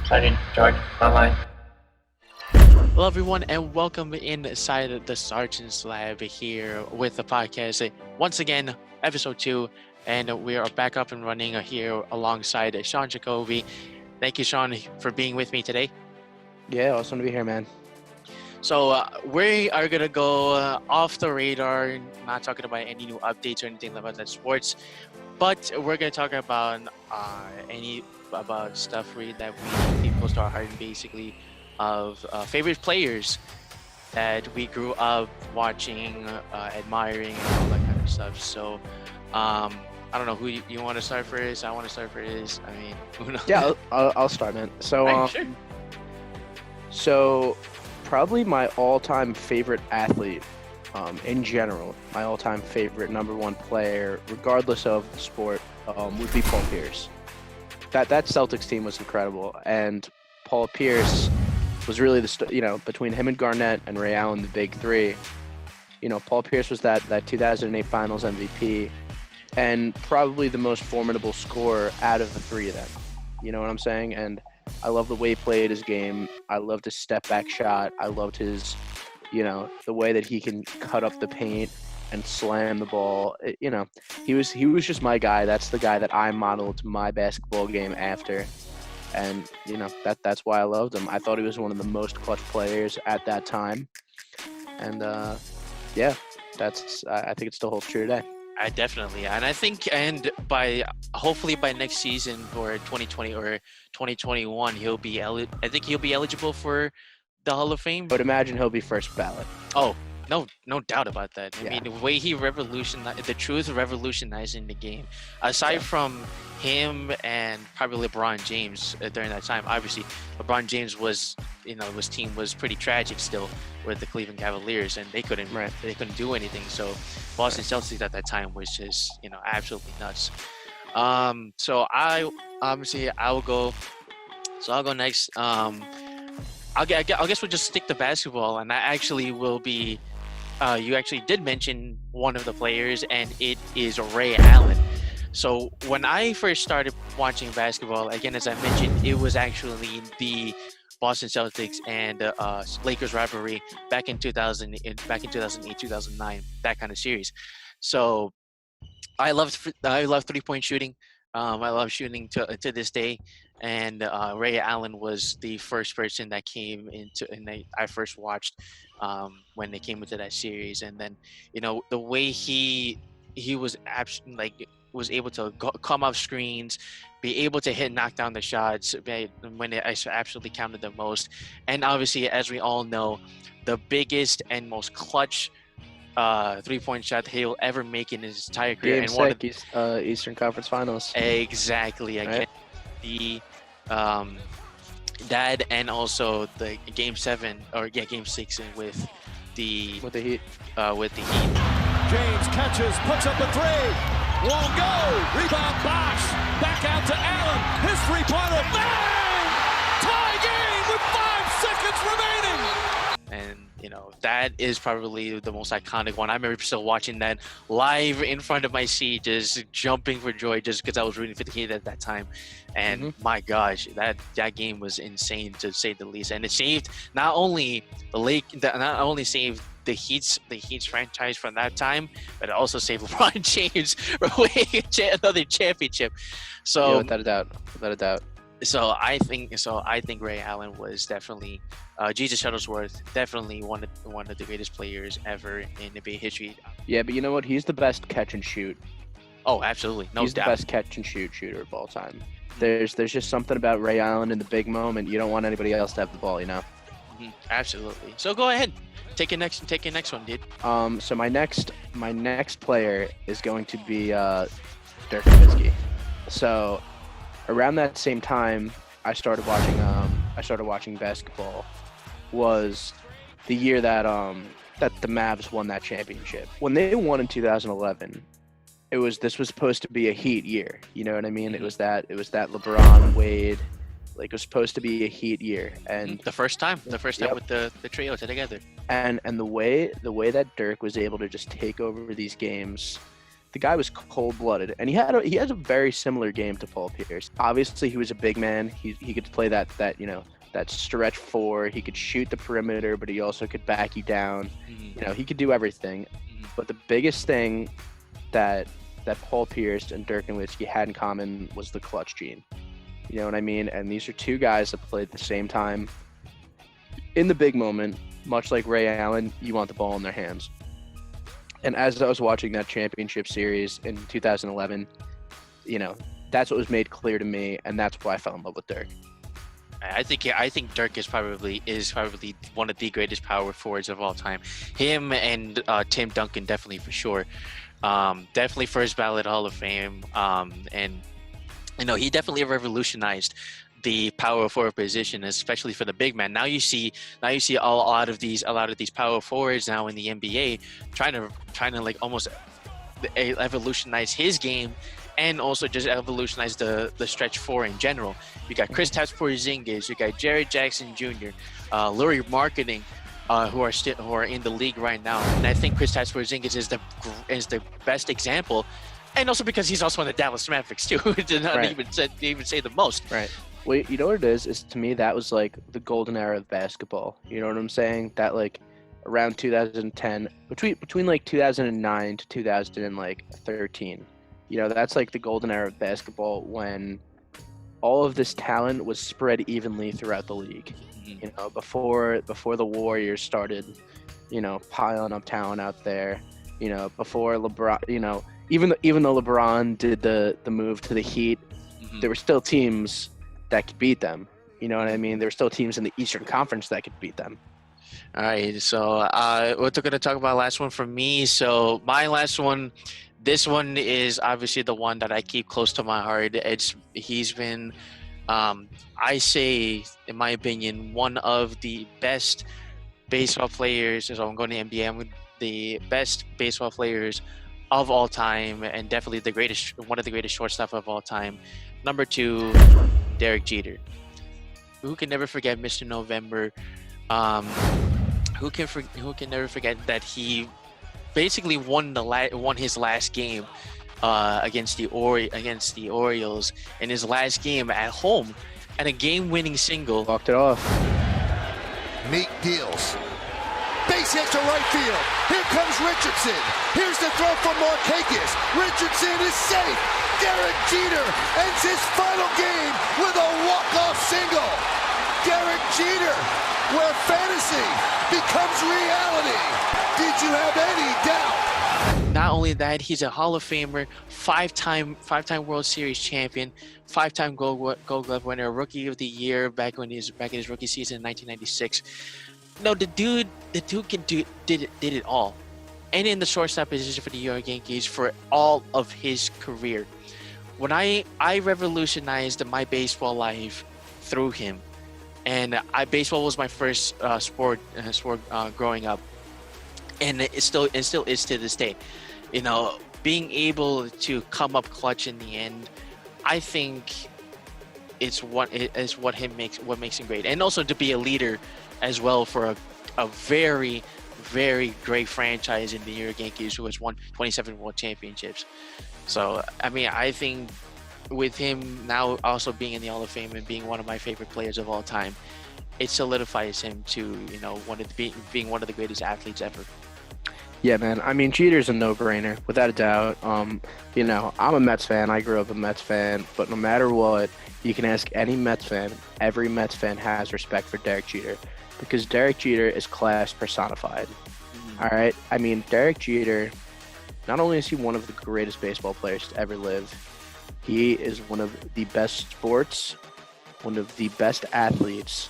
Signing George online. Hello, everyone, and welcome inside the Sergeant's Lab here with the podcast. Once again, episode 2, and we are back up and running here alongside Sean Jacoby. Thank you, Sean, for being with me today. Yeah, awesome to be here, man. So we are gonna go off the radar, not talking about any new updates or anything about that sports, but we're gonna talk about about stuff that we keep close to our heart, basically, of favorite players that we grew up watching, admiring, and all that kind of stuff. So I don't know who you want to start first. I want to start first. I mean, who knows? Yeah, I'll start, man. So, Sure. So probably my all-time favorite athlete, in general, my all-time favorite number one player, regardless of the sport, would be Paul Pierce. That Celtics team was incredible, and Paul Pierce was really between him and Garnett and Ray Allen, the big three. Paul Pierce was that 2008 Finals MVP, and probably the most formidable scorer out of the three of them. You know what I'm saying? And I love the way he played his game. I loved his step back shot. I loved his, the way that he can cut up the paint and slam the ball. He was just my guy. That's the guy that I modeled my basketball game after. And, that's why I loved him. I thought he was one of the most clutch players at that time. And, I think it still holds true today. I definitely, and I think, hopefully by next season or 2020 or 2021, I think he'll be eligible for the Hall of Fame. I would imagine he'll be first ballot. Oh, no doubt about that. Yeah. I mean, the way he revolutionizing the game. Aside from him and probably LeBron James during that time, obviously LeBron James was, his team was pretty tragic still with the Cleveland Cavaliers, and they couldn't do anything. So Boston Celtics at that time was just, absolutely nuts. So I'll go next. I guess we'll just stick to basketball, and I actually will be. You actually did mention one of the players, and it is Ray Allen. So when I first started watching basketball, again, as I mentioned, it was actually the Boston Celtics and Lakers rivalry back in 2008, 2009, that kind of series. So I love 3-point shooting. I love shooting to this day, and Ray Allen was the first person that came into, and I first watched when they came into that series. And then the way he was was able to come off screens, be able to knock down the shots when it absolutely counted the most, and obviously, as we all know, the biggest and most clutch 3-point shot he'll ever make in his entire career. Eastern Conference Finals. Exactly. Again, the that, and also the Game 6 with the Heat. James catches, puts up a three, won't go, rebound Bosh, back out to Allen, his three-pointer, bang! Tie game with 5 seconds remaining! And that is probably the most iconic one. I remember still watching that live in front of my seat, just jumping for joy, just because I was rooting for the Heat at that time. And my gosh, that game was insane, to say the least. And it saved not only saved the Heat's franchise from that time, but it also saved LeBron James from winning another championship. So Yeah, without a doubt. So I think Ray Allen was definitely Jesus Shuttlesworth, definitely one of the greatest players ever in NBA history. Yeah, but you know what? He's the best catch and shoot. Oh, absolutely, no doubt. He's the best catch and shoot shooter of all time. There's just something about Ray Allen in the big moment. You don't want anybody else to have the ball, Absolutely. So go ahead, take your next one, dude. So my next player is going to be Dirk Nowitzki. So around that same time, I started watching basketball. Was the year that the Mavs won that championship. When they won in 2011, this was supposed to be a Heat year. You know what I mean? It was that LeBron, Wade, it was supposed to be a Heat year, and the first time with the trio together. And the way that Dirk was able to just take over these games, the guy was cold-blooded, and he has a very similar game to Paul Pierce. Obviously, he was a big man. He could play that that stretch four. He could shoot the perimeter, but he also could back you down. He could do everything. But the biggest thing that Paul Pierce and Dirk Nowitzki had in common was the clutch gene. You know what I mean? And these are two guys that played at the same time in the big moment. Much like Ray Allen, you want the ball in their hands. And as I was watching that championship series in 2011, that's what was made clear to me, and that's why I fell in love with Dirk. I think Dirk is probably one of the greatest power forwards of all time. Him and Tim Duncan, definitely, for sure. Definitely first ballot Hall of Fame. And he definitely revolutionized the power forward position, especially for the big man. Now you see a lot of these power forwards now in the NBA trying to like almost evolutionize his game, and also just evolutionize the stretch four in general. You got Kristaps Porzingis, you got Jared Jackson Jr., Lauri Marketing, who are in the league right now. And I think Kristaps Porzingis is the best example, and also because he's also on the Dallas Mavericks too. To not even say the most. Right. Well, you know what it is to me, that was like the golden era of basketball. You know what I'm saying? That like around 2010, between like 2009 to 2013. That's like the golden era of basketball, when all of this talent was spread evenly throughout the league. Before the Warriors started, piling up talent out there. Before LeBron, even though LeBron did the move to the Heat, there were still teams that could beat them. You know what I mean? There were still teams in the Eastern Conference that could beat them. All right, so we're going to talk about last one for me. So my last one, this one is obviously the one that I keep close to my heart. He's been, I say, in my opinion, one of the best baseball players. So I'm going to NBA. I'm the best baseball players of all time, and definitely one of the greatest shortstop of all time. Number 2, Derek Jeter. Who can never forget Mr. November? Who can never forget that he basically won his last game against the Orioles in his last game at home, and a game-winning single. Walked it off. Meek deals. Base hit to right field. Here comes Richardson. Here's the throw from Markakis. Richardson is safe. Derek Jeter ends his final game with a walk-off single. Derek Jeter, where fantasy becomes reality. Did you have any doubt? Not only that, he's a Hall of Famer, five-time World Series champion, 5-time Gold Glove winner, Rookie of the Year back in his rookie season in 1996. No, the dude did it all, and in the shortstop position for the New York Yankees for all of his career. When I revolutionized my baseball life through him, and baseball was my first sport growing up, and it still is to this day. Being able to come up clutch in the end, I think it's what makes him great, and also to be a leader as well for a very, very great franchise in the New York Yankees, who has won 27 World Championships. So, I think with him now also being in the Hall of Fame and being one of my favorite players of all time, it solidifies him to, being one of the greatest athletes ever. Yeah, man. Jeter's a no-brainer, without a doubt. I'm a Mets fan. I grew up a Mets fan, but no matter what, you can ask any Mets fan. Every Mets fan has respect for Derek Jeter, because Derek Jeter is class personified. All right? Derek Jeter, not only is he one of the greatest baseball players to ever live, he is one of the best sports, one of the best athletes,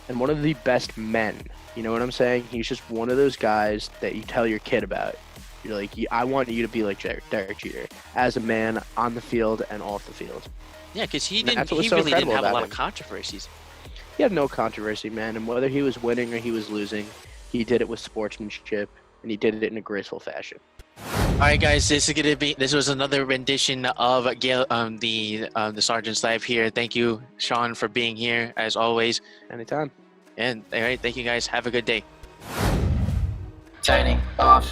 and one of the best men. You know what I'm saying? He's just one of those guys that you tell your kid about. You're like, I want you to be like Derek Jeter, as a man, on the field and off the field. Yeah, because he really didn't have a lot of controversies. He had no controversy, man. And whether he was winning or he was losing, he did it with sportsmanship, and he did it in a graceful fashion. All right, guys, this was another rendition of the Sergeant's Live here. Thank you, Sean, for being here as always. Anytime. And all right, thank you guys. Have a good day. Signing off.